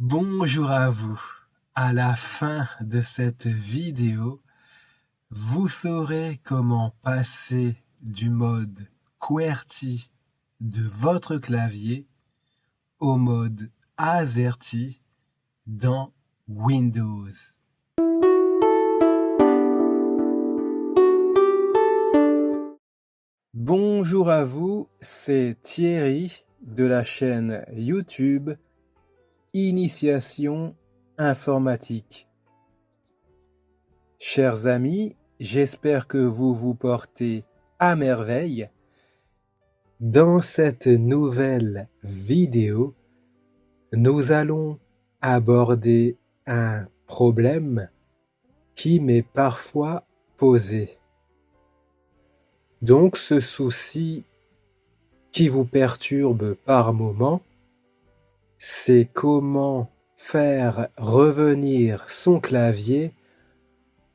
Bonjour à vous. À la fin de cette vidéo, vous saurez comment passer du mode QWERTY de votre clavier au mode AZERTY dans Windows. Bonjour à vous, c'est Thierry de la chaîne YouTube Initiation informatique. Chers amis, j'espère que vous vous portez à merveille. Dans cette nouvelle vidéo, nous allons aborder un problème qui m'est parfois posé. Donc ce souci qui vous perturbe par moment, c'est comment faire revenir son clavier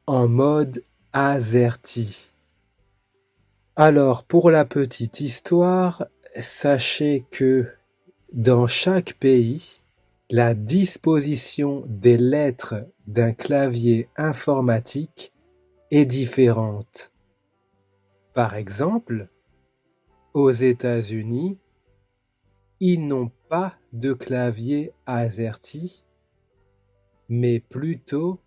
en mode AZERTY. Alors, pour la petite histoire, sachez que dans chaque pays, la disposition des lettres d'un clavier informatique est différente. Par exemple, aux États-Unis, ils n'ont pas de clavier AZERTY, mais plutôt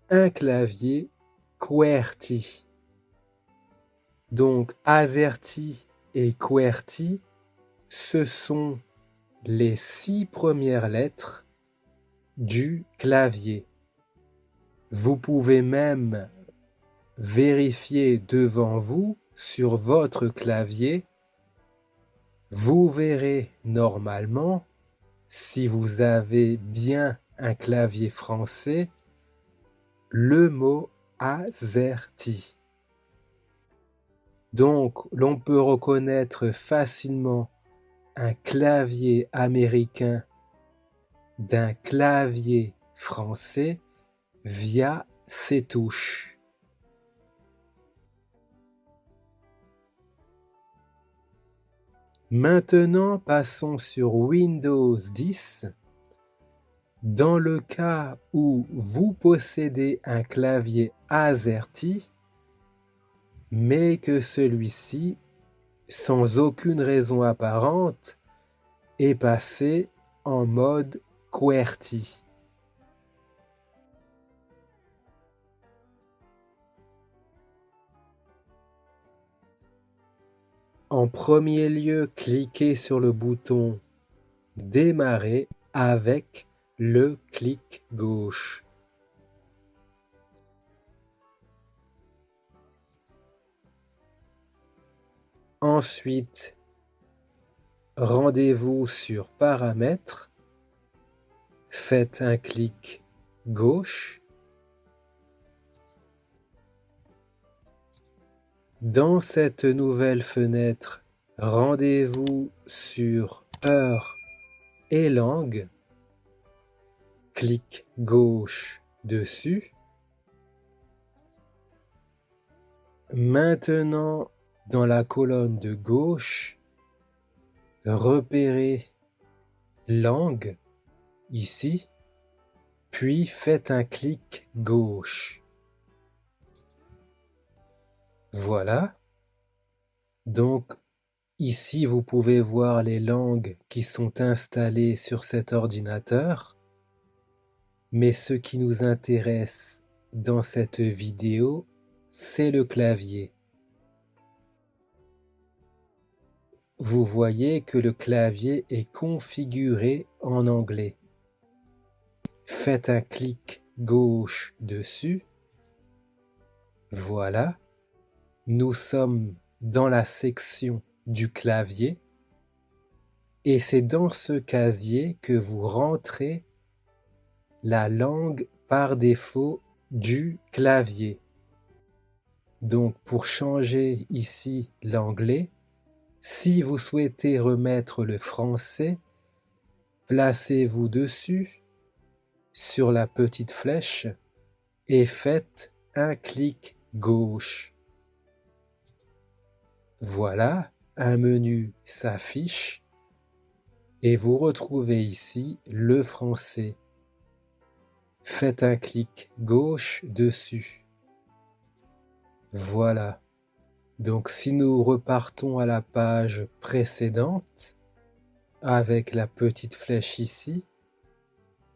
un clavier QWERTY. Donc AZERTY et QWERTY, ce sont les 6 premières lettres du clavier. Vous pouvez même vérifier devant vous sur votre clavier. Vous verrez normalement, si vous avez bien un clavier français, le mot AZERTY. Donc, l'on peut reconnaître facilement un clavier américain d'un clavier français via ses touches. Maintenant, passons sur Windows 10. Dans le cas où vous possédez un clavier AZERTY, mais que celui-ci, sans aucune raison apparente, est passé en mode QWERTY. En premier lieu, cliquez sur le bouton Démarrer avec le clic gauche. Ensuite, rendez-vous sur Paramètres, faites un clic gauche. Dans cette nouvelle fenêtre, rendez-vous sur Heure et langue, clic gauche dessus. Maintenant, dans la colonne de gauche, repérez langue ici, puis faites un clic gauche. Voilà. Donc ici, vous pouvez voir les langues qui sont installées sur cet ordinateur. Mais ce qui nous intéresse dans cette vidéo, c'est le clavier. Vous voyez que le clavier est configuré en anglais. Faites un clic gauche dessus. Voilà. Nous sommes dans la section du clavier et c'est dans ce casier que vous rentrez la langue par défaut du clavier. Donc pour changer ici l'anglais, si vous souhaitez remettre le français, placez-vous dessus sur la petite flèche et faites un clic gauche. Voilà, un menu s'affiche et vous retrouvez ici le français. Faites un clic gauche dessus. Voilà. Donc si nous repartons à la page précédente, avec la petite flèche ici,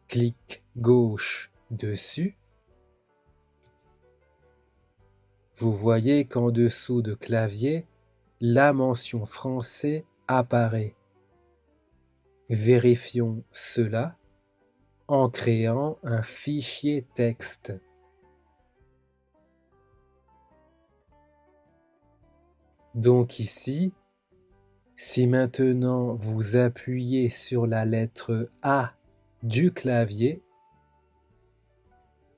clic gauche dessus, vous voyez qu'en dessous de clavier, la mention français apparaît. Vérifions cela en créant un fichier texte. Donc ici, si maintenant vous appuyez sur la lettre A du clavier,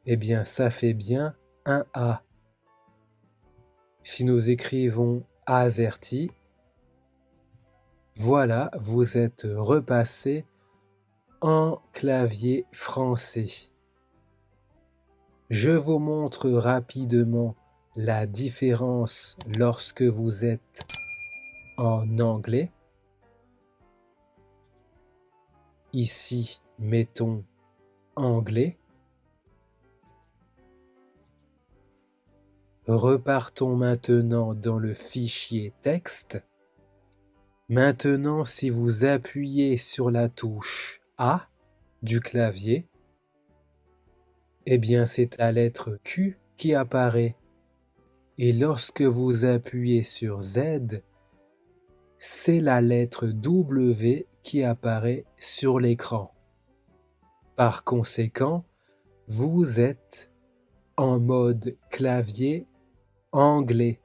eh bien ça fait bien un A. Si nous écrivons AZERTY, voilà, vous êtes repassé en clavier français. Je vous montre rapidement la différence lorsque vous êtes en anglais. Ici, mettons anglais. Repartons maintenant dans le fichier texte. Maintenant, si vous appuyez sur la touche A du clavier, eh bien c'est la lettre Q qui apparaît. Et lorsque vous appuyez sur Z, c'est la lettre W qui apparaît sur l'écran. Par conséquent, vous êtes en mode clavier anglais.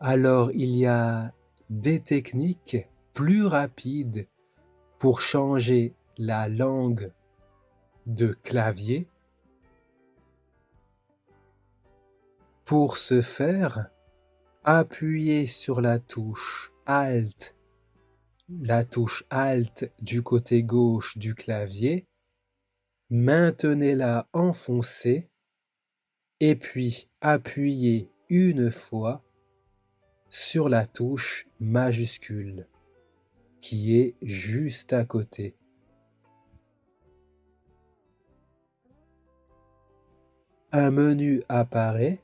Alors il y a des techniques plus rapides pour changer la langue de clavier. Pour ce faire, appuyez sur la touche Alt du côté gauche du clavier, maintenez-la enfoncée et puis appuyez une fois sur la touche majuscule qui est juste à côté. Un menu apparaît.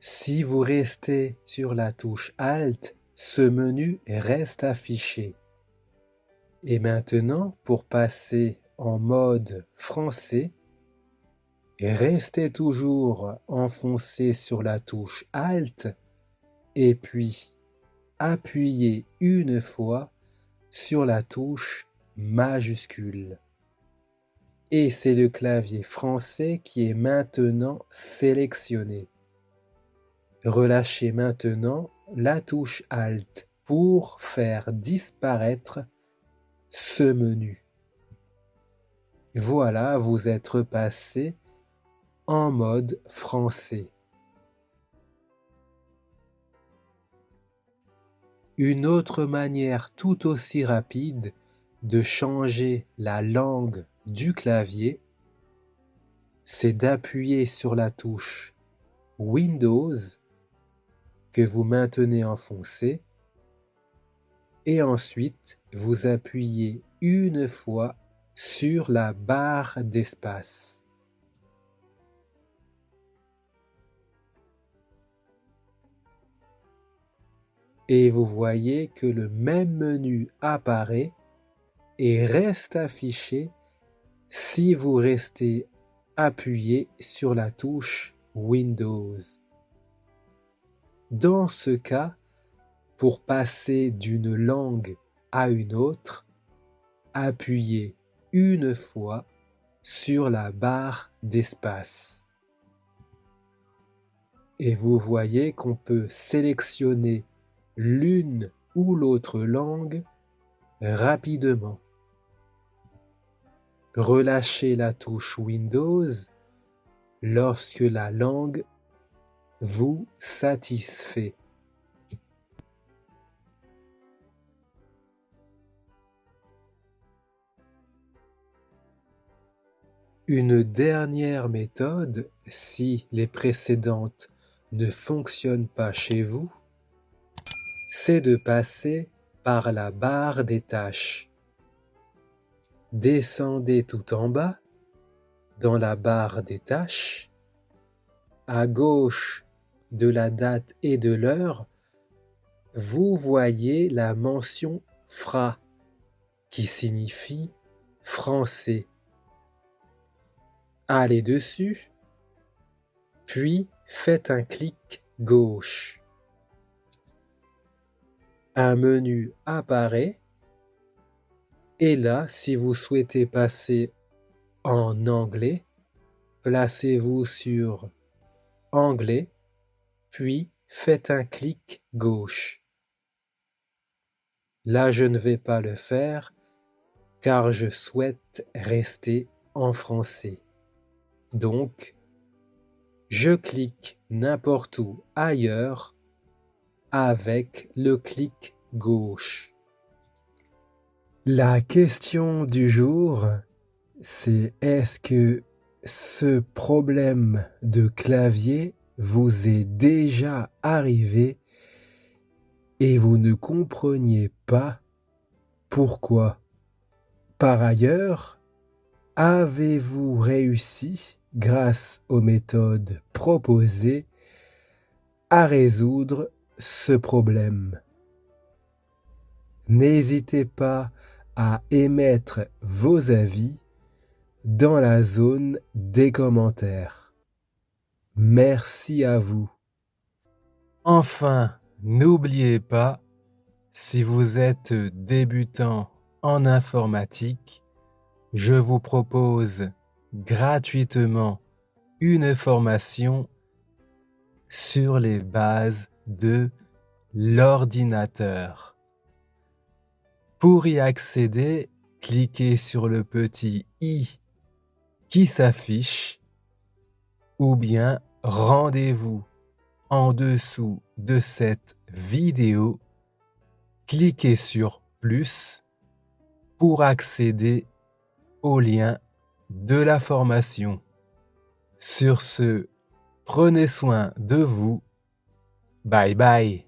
Si vous restez sur la touche Alt, ce menu reste affiché. Et maintenant, pour passer en mode français, restez toujours enfoncé sur la touche Alt et puis appuyez une fois sur la touche majuscule. Et c'est le clavier français qui est maintenant sélectionné. Relâchez maintenant la touche Alt pour faire disparaître ce menu. Voilà, vous êtes repassé en mode français. Une autre manière tout aussi rapide de changer la langue du clavier, c'est d'appuyer sur la touche Windows que vous maintenez enfoncée et ensuite vous appuyez une fois sur la barre d'espace. Et vous voyez que le même menu apparaît et reste affiché si vous restez appuyé sur la touche Windows. Dans ce cas, pour passer d'une langue à une autre, appuyez une fois sur la barre d'espace. Et vous voyez qu'on peut sélectionner l'une ou l'autre langue rapidement. Relâchez la touche Windows lorsque la langue vous satisfait. Une dernière méthode, si les précédentes ne fonctionnent pas chez vous, c'est de passer par la barre des tâches. Descendez tout en bas, dans la barre des tâches. À gauche de la date et de l'heure, vous voyez la mention FRA, qui signifie français. Allez dessus, puis faites un clic gauche. Un menu apparaît, et là, si vous souhaitez passer en anglais, placez-vous sur Anglais, puis faites un clic gauche. Là, je ne vais pas le faire, car je souhaite rester en français. Donc, je clique n'importe où ailleurs avec le clic gauche. La question du jour, c'est est-ce que ce problème de clavier vous est déjà arrivé et vous ne compreniez pas pourquoi? Par ailleurs, avez-vous réussi, grâce aux méthodes proposées, à résoudre ce problème? N'hésitez pas à émettre vos avis dans la zone des commentaires. Merci à vous. Enfin, n'oubliez pas, si vous êtes débutant en informatique, je vous propose gratuitement une formation sur les bases de l'ordinateur. Pour y accéder, cliquez sur le petit i qui s'affiche ou bien rendez-vous en dessous de cette vidéo, cliquez sur plus pour accéder au lien de la formation. Sur ce, prenez soin de vous. Bye bye.